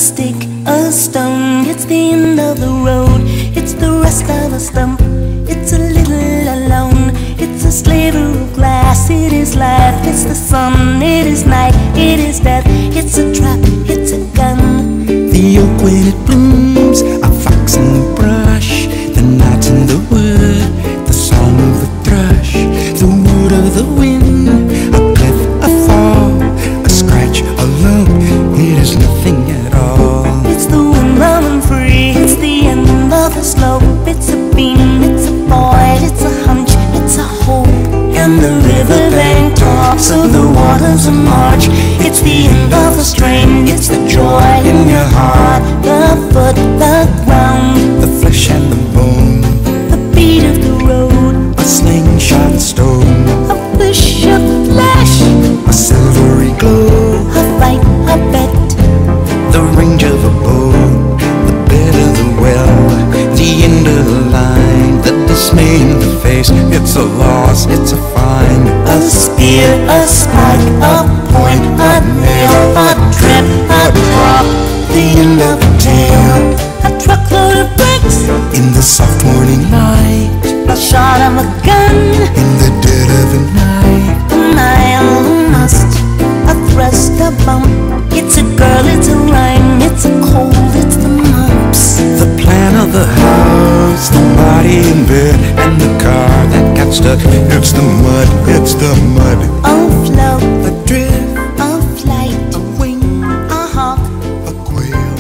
stick, a stone. It's the end of the road, it's the rest of a stump. It's a little alone, it's a sliver of glass. It is life, it's the sun, it is night, it is death. It's a trap, it's a gun. The oak when it blooms, a fox in the brush, the night in the wood, the song of the thrush, the wood of the wind, a cliff, a fall, a scratch, a lump. It is nothing at all. It's the wind blowing free, it's the end of the slope. It's a beam, it's a void, it's a hunch, it's a hope. And the riverbank talks of the waters of March. It's the end of the strain, it's the joy in your heart. The foot, the ground, The flesh and the bone, the beat of the road, a slingshot stone, a wish, a flash, a silvery glow, a fight, a bet. the range of a bow, the bed of the well, the end of the line, the dismay in the face. It's a loss, it's a find. A spear, a spike, a point, a nail, a trip, a drop, the end of a tale. A truckload of bricks, In the soft morning light, a shot of a gun, in the dead of the night, a mile, a must, a thrust, a bump. It's a girl, it's a rhyme, it's a cold, it's the mumps. the plan of the house, the body in bed, and the car that got stuck. It's the mud, it's the mud. A float, A drift, a flight, a wing, a hawk, a quail,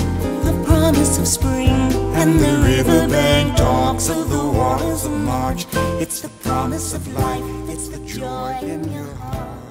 the promise of spring. and the riverbank talks of the waters of March. It's the promise of life, it's the joy in your heart.